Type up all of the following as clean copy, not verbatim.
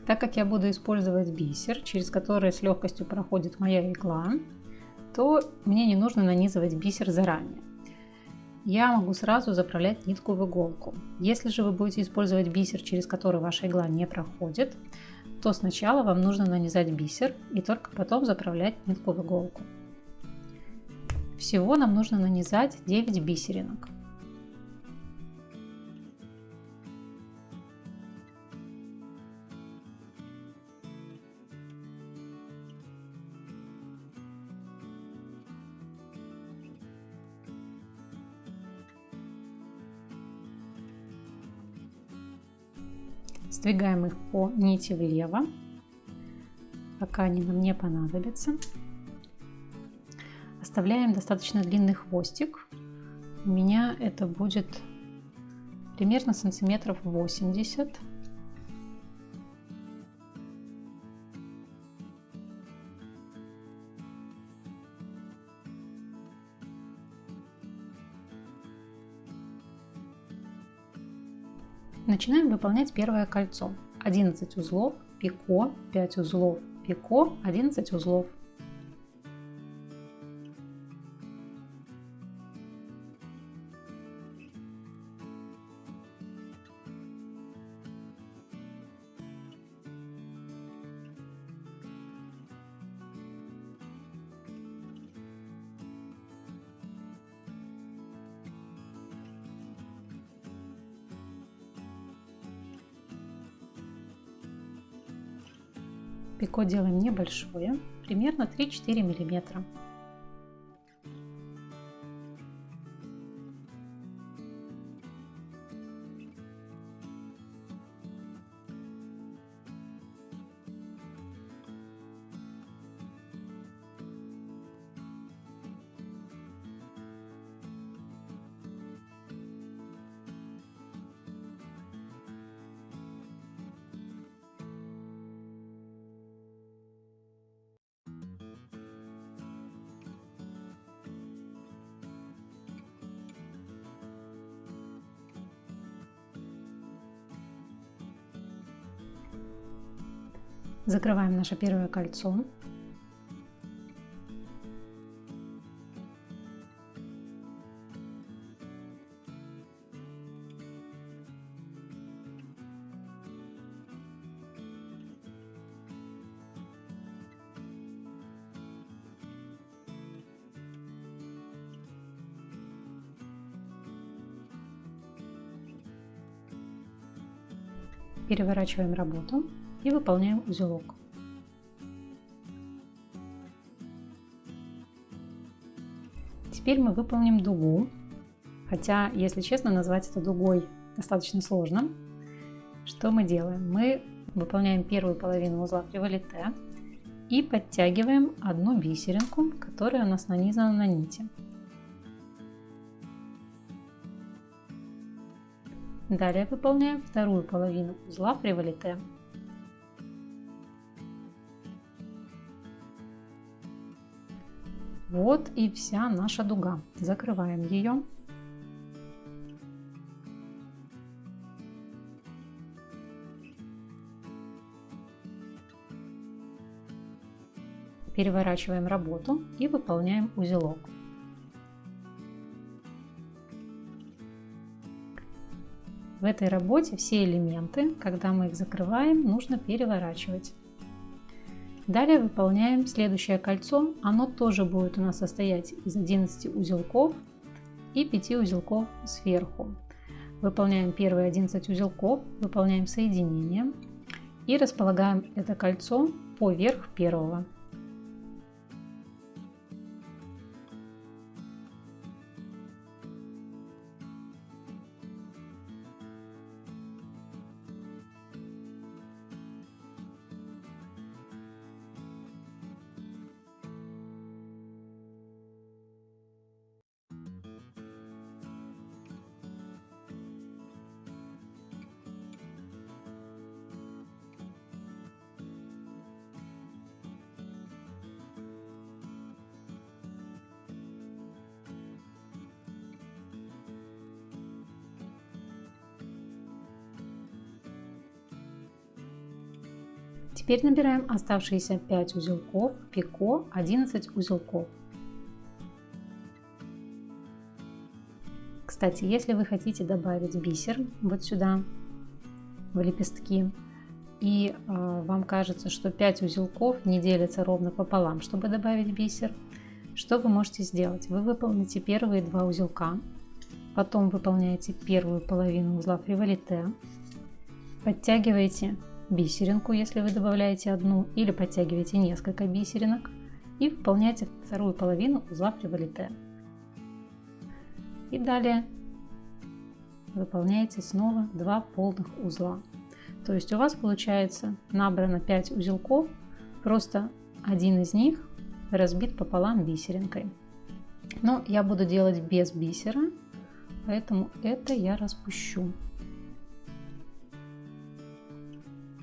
Так как я буду использовать бисер, через который с легкостью проходит моя игла, то мне не нужно нанизывать бисер заранее. Я могу сразу заправлять нитку в иголку. Если же вы будете использовать бисер, через который ваша игла не проходит, то сначала вам нужно нанизать бисер и только потом заправлять нитку в иголку. Всего нам нужно нанизать 9 бисеринок. Сдвигаем их по нити влево, пока они нам не понадобятся. Оставляем достаточно длинный хвостик. У меня это будет примерно сантиметров 80. Начинаем выполнять первое кольцо. 11 узлов, пико, 5 узлов, пико, 11 узлов. Пико делаем небольшое, примерно 3-4 миллиметра. Закрываем наше первое кольцо. Переворачиваем работу и выполняем узелок. Теперь мы выполним дугу, хотя, если честно, назвать это дугой достаточно сложно. Что мы делаем? Мы выполняем первую половину узла револите и подтягиваем одну бисеринку, которая у нас нанизана на нити. Далее выполняем вторую половину узла револите. Вот и вся наша дуга. Закрываем ее. Переворачиваем работу и выполняем узелок. В этой работе все элементы, когда мы их закрываем, нужно переворачивать. Далее выполняем следующее кольцо. Оно тоже будет у нас состоять из 11 узелков и 5 узелков сверху. Выполняем первые 11 узелков, выполняем соединение и располагаем это кольцо поверх первого. Теперь набираем оставшиеся 5 узелков пико 11 узелков. Кстати, если вы хотите добавить бисер вот сюда, в лепестки, и вам кажется, что 5 узелков не делятся ровно пополам, чтобы добавить бисер, что вы можете сделать? Вы выполните первые 2 узелка, потом выполняете первую половину узла фриволите, подтягиваете бисеринку, если вы добавляете одну, или подтягиваете несколько бисеринок, и выполняете вторую половину узла фриволите. И далее выполняете снова 2 полных узла. То есть у вас получается набрано 5 узелков, просто один из них разбит пополам бисеринкой. Но я буду делать без бисера, поэтому это я распущу.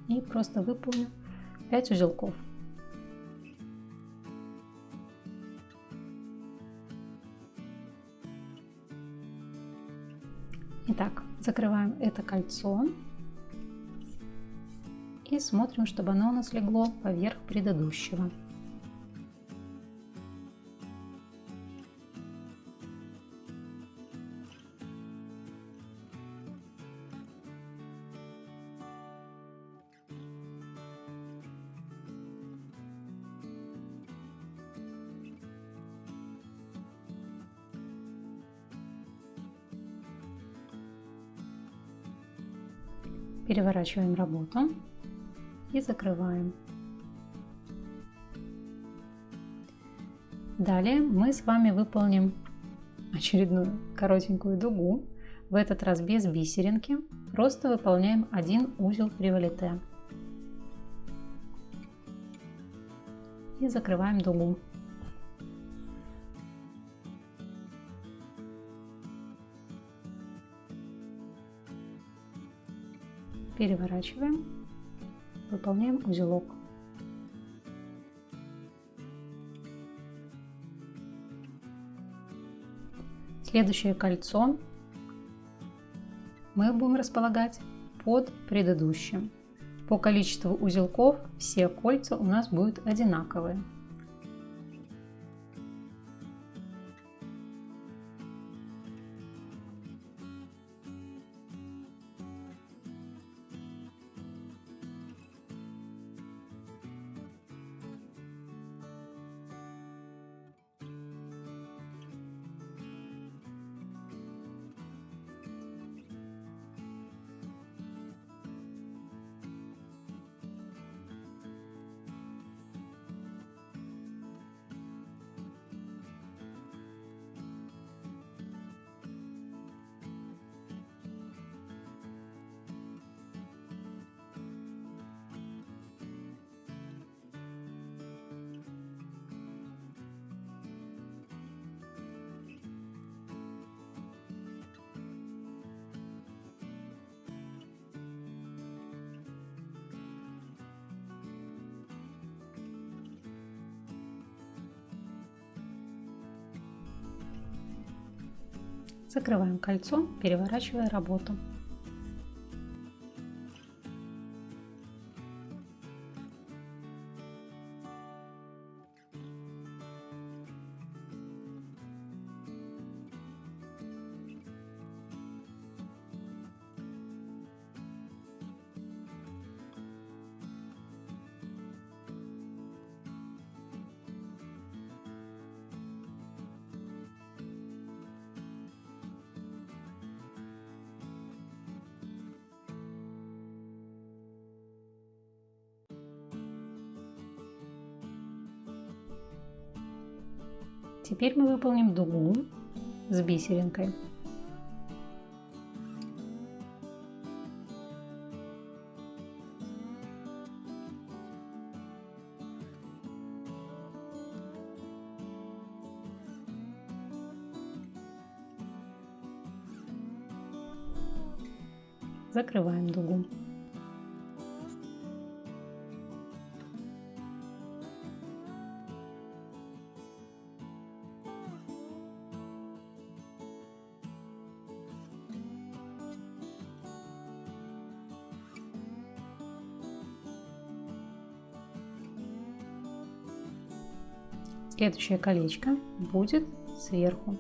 И просто выполню 5 узелков. Итак, закрываем это кольцо и смотрим, чтобы оно у нас легло поверх предыдущего. Переворачиваем работу и закрываем. Далее мы с вами выполним очередную коротенькую дугу, в этот раз без бисеринки, просто выполняем один узел фриволите и закрываем дугу. Переворачиваем, выполняем узелок. Следующее кольцо мы будем располагать под предыдущим. По количеству узелков все кольца у нас будут одинаковые. Закрываем кольцо, переворачивая работу. Теперь мы выполним дугу с бисеринкой. Закрываем дугу. Следующее колечко будет сверху.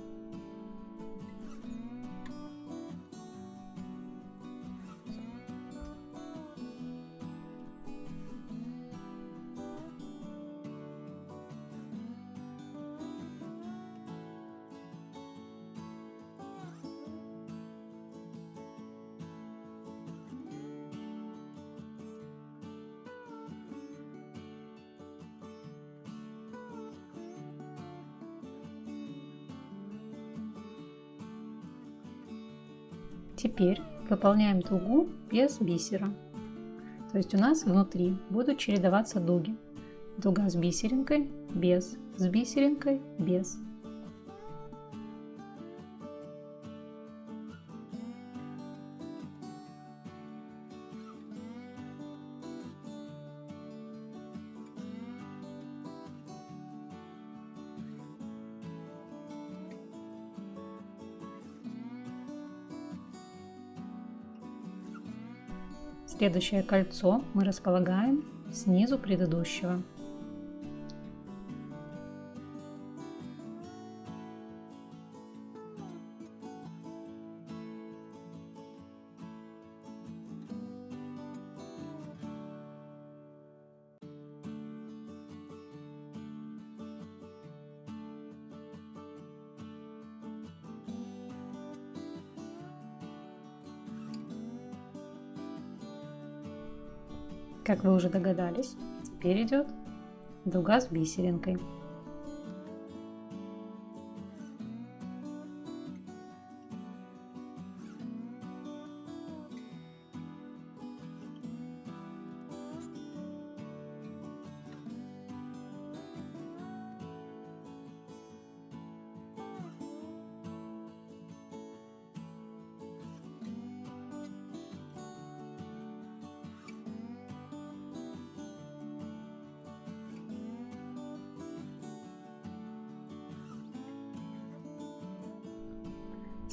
Теперь выполняем дугу без бисера. То есть у нас внутри будут чередоваться дуги. Дуга с бисеринкой, без, с бисеринкой, без. Следующее кольцо мы располагаем снизу предыдущего. Как вы уже догадались, теперь идет дуга с бисеринкой.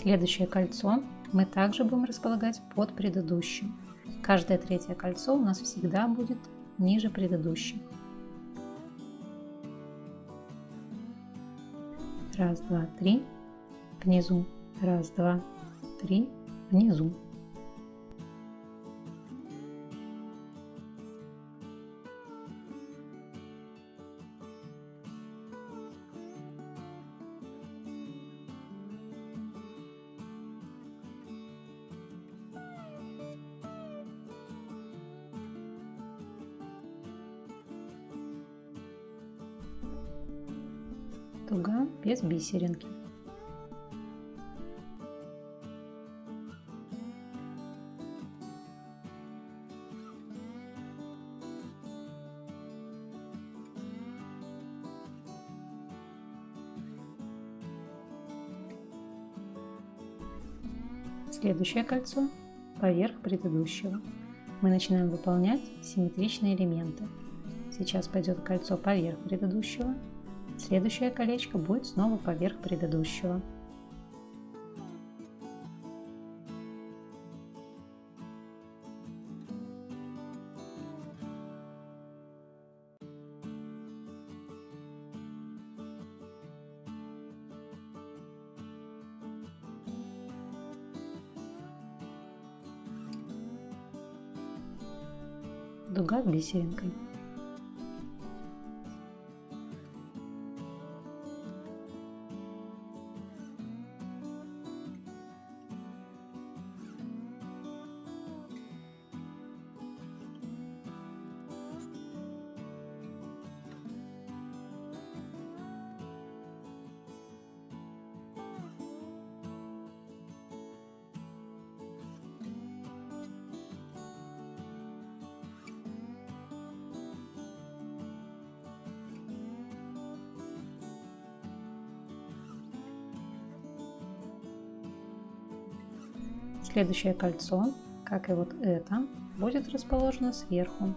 Следующее кольцо мы также будем располагать под предыдущим. Каждое третье кольцо у нас всегда будет ниже предыдущих. Раз, два, три, внизу. Раз, два, три, внизу. Дуга без бисеринки. Следующее кольцо поверх предыдущего. Мы начинаем выполнять симметричные элементы. Сейчас пойдет кольцо поверх предыдущего. Следующее колечко будет снова поверх предыдущего. Дуга с бисеринкой. Следующее кольцо, как и вот это, будет расположено сверху.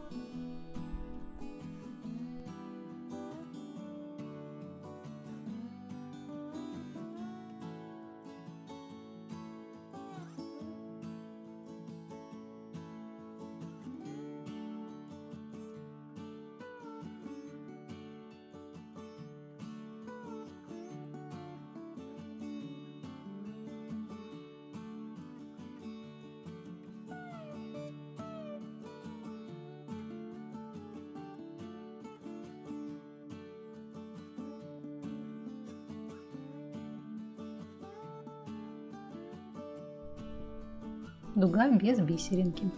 дуга без бисеринки.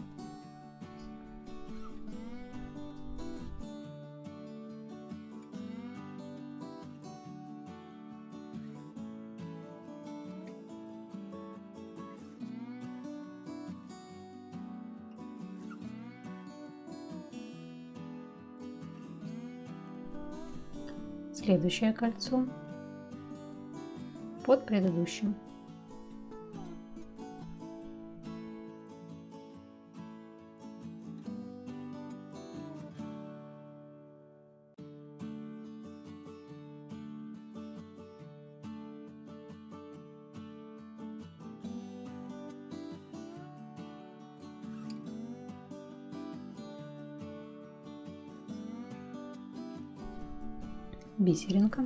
Следующее кольцо под предыдущим. Бисеринка.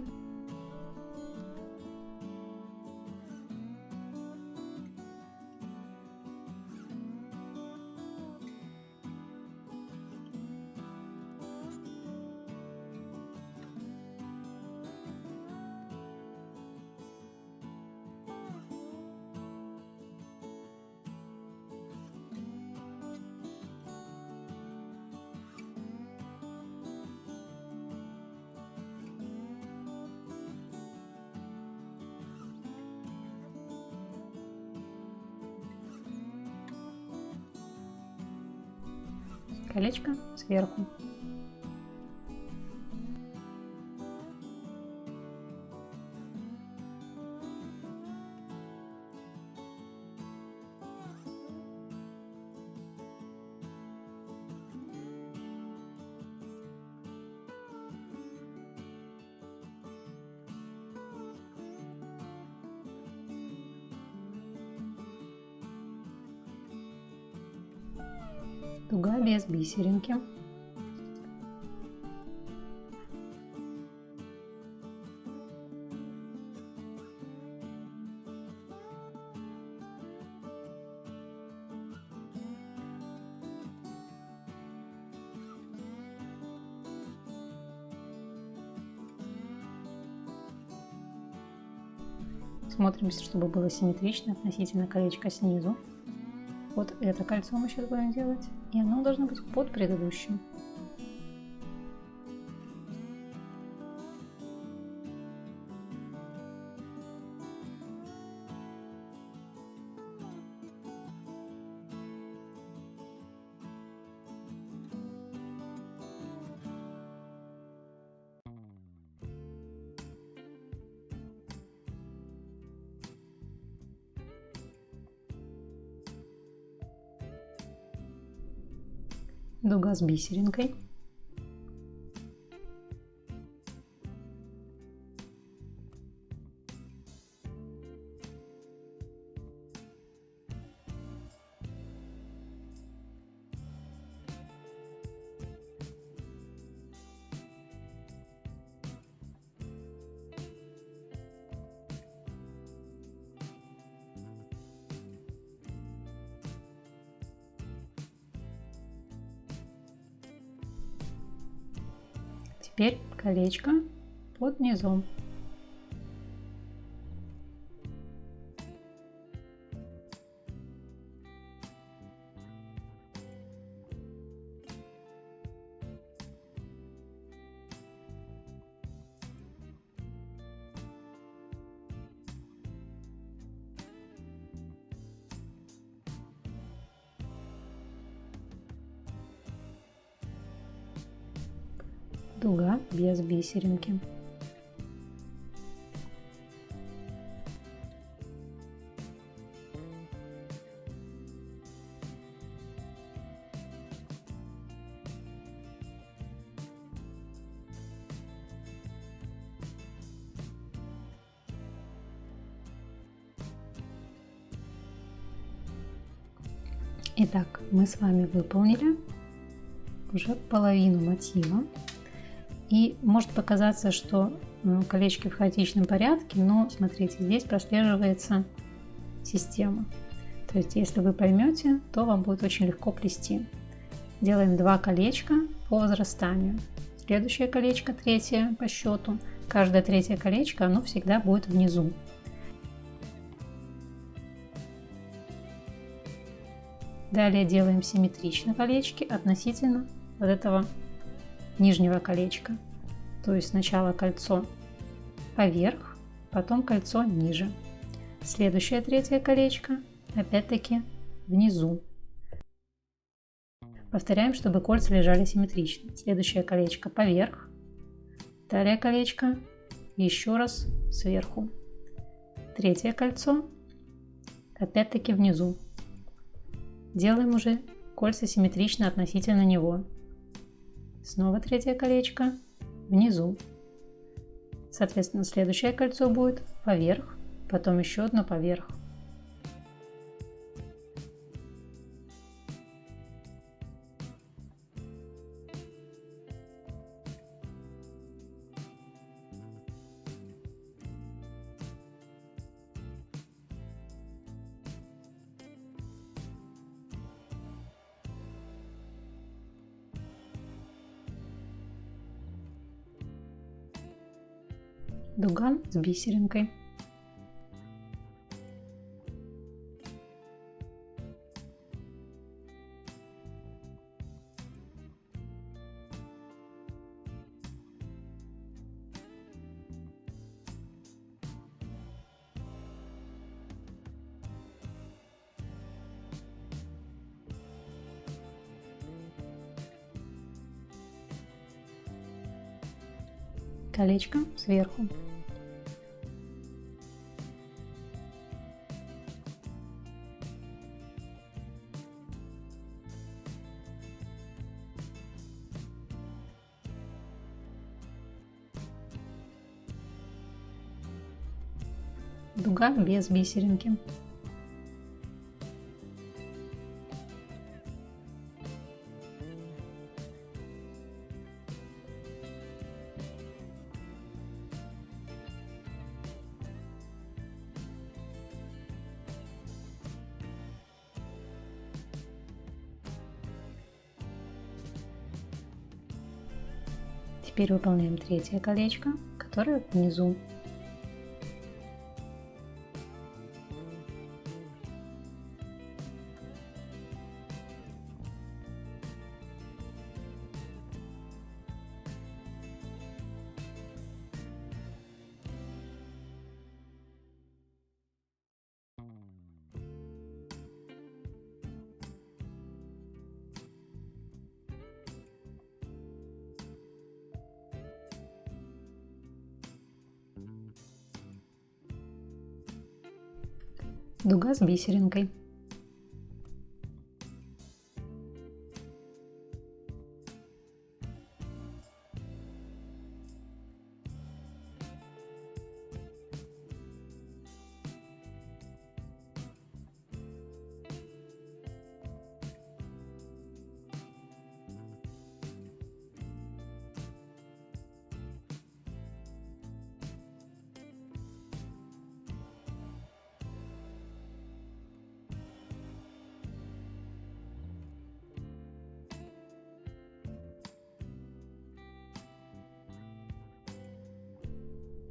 Колечко сверху. Дуга без бисеринки. Смотрим, чтобы было симметрично относительно колечка снизу. Вот это кольцо мы сейчас будем делать, и оно должно быть под предыдущим. Дуга с бисеринкой. Теперь колечко под низом. Дуга без бисеринки. Итак, мы с вами выполнили уже половину мотива. И может показаться, что колечки в хаотичном порядке, но смотрите, здесь прослеживается система. То есть, если вы поймете, то вам будет очень легко плести. Делаем 2 колечка по возрастанию. Следующее колечко, третье по счету. Каждое третье колечко, оно всегда будет внизу. Далее делаем симметрично колечки относительно вот этого нижнего колечка. То есть сначала кольцо поверх, потом кольцо ниже. Следующее третье колечко опять-таки внизу. Повторяем, чтобы кольца лежали симметрично. Следующее колечко поверх, далее колечко еще раз сверху. Третье кольцо опять-таки внизу. Делаем уже кольца симметрично относительно него. Снова третье колечко внизу. Соответственно, следующее кольцо будет поверх, потом еще одно поверх. Дуга с бисеринкой. Колечко сверху. Дуга без бисеринки. Теперь выполняем третье колечко, которое внизу. Дуга с бисеринкой.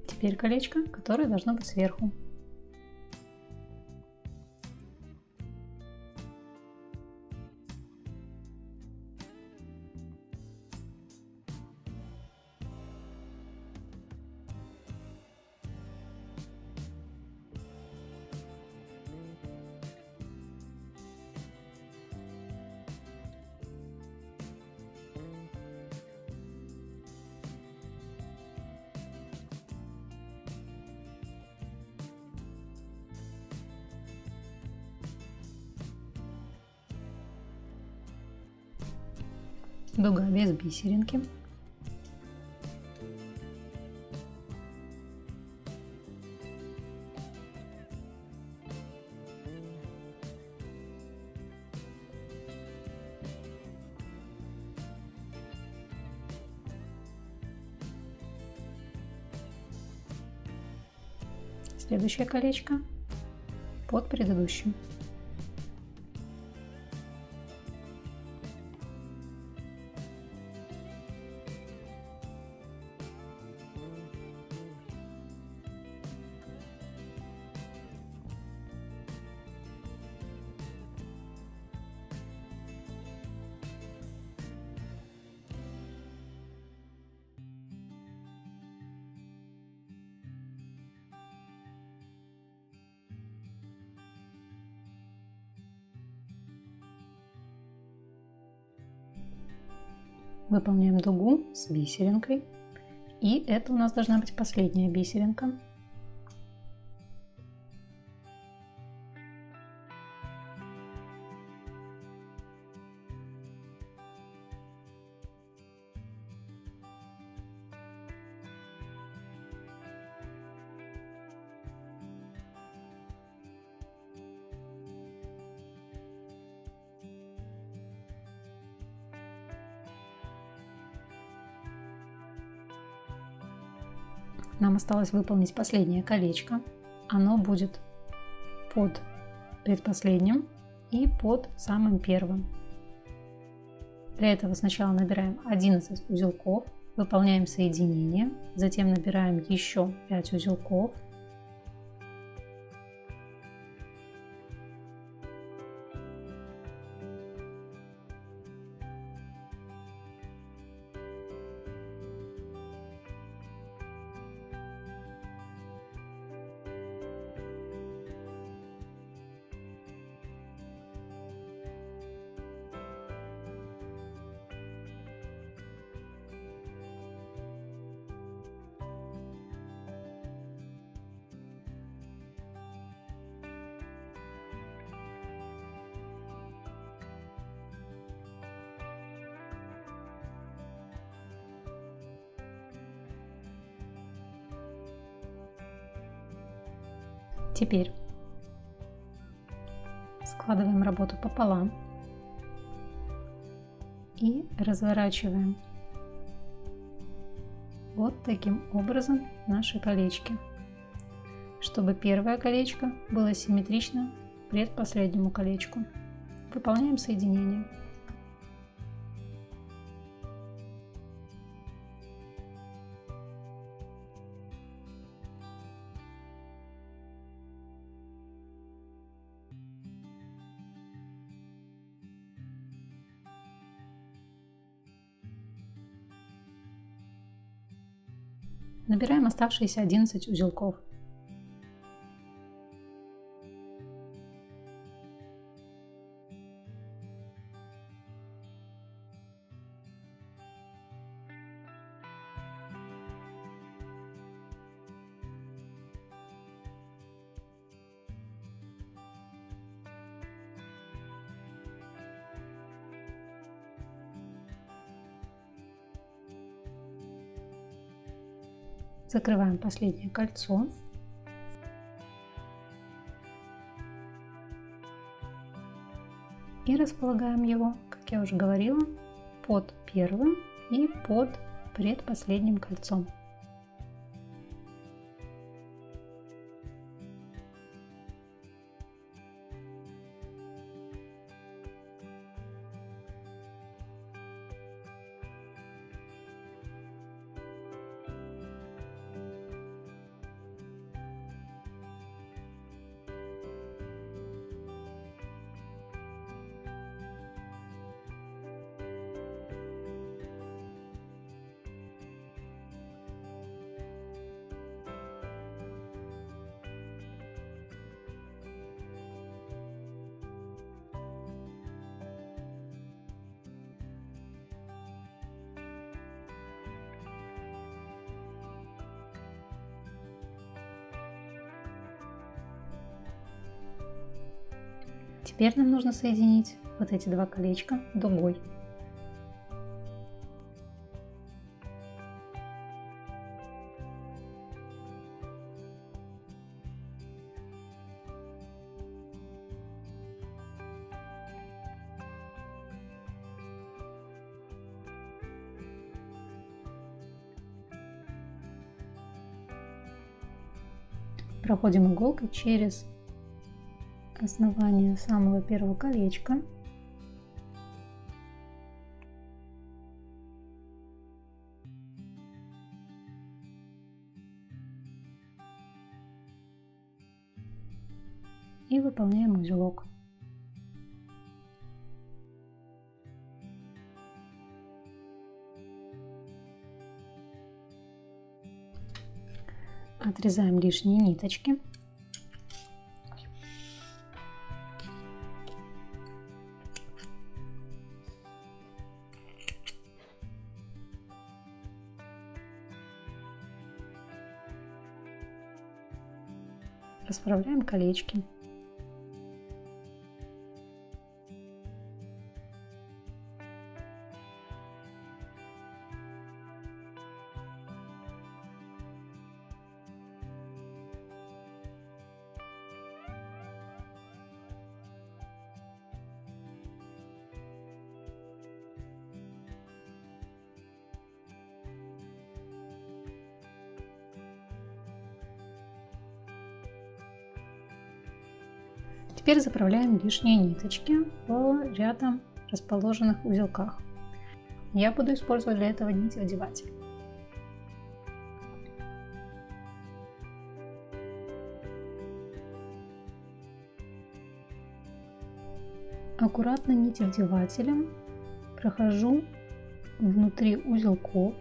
Теперь колечко, которое должно быть сверху. Дуга без бисеринки. Следующее колечко под предыдущим. Выполняем дугу с бисеринкой. И это у нас должна быть последняя бисеринка. Нам осталось выполнить последнее колечко. Оно будет под предпоследним и под самым первым. Для этого сначала набираем 11 узелков, выполняем соединение, затем набираем еще 5 узелков. Теперь складываем работу пополам и разворачиваем вот таким образом наши колечки, чтобы первое колечко было симметрично предпоследнему колечку. Выполняем соединение. Набираем оставшиеся 11 узелков. Закрываем последнее кольцо. И располагаем его, как я уже говорила, под первым и под предпоследним кольцом. Теперь нам нужно соединить вот эти два колечка дугой. Проходим иголкой через основание самого первого колечка. И выполняем узелок. Отрезаем лишние ниточки. расправляем колечки. Теперь заправляем лишние ниточки в рядом расположенных узелках. Я буду использовать для этого нитевдеватель. Аккуратно нитевдевателем прохожу внутри узелков.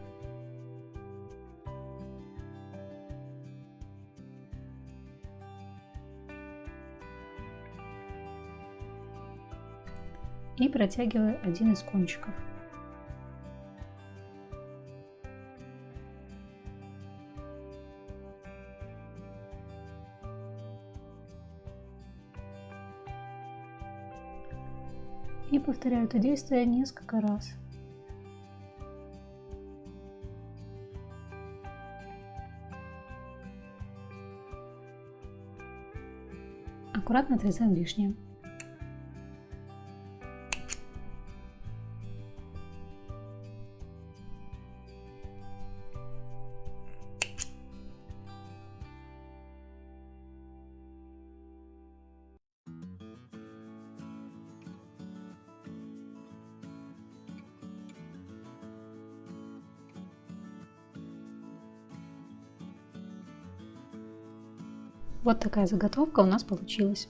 И протягиваю один из кончиков. И повторяю это действие несколько раз. Аккуратно отрезаем лишнее. Вот такая заготовка у нас получилась.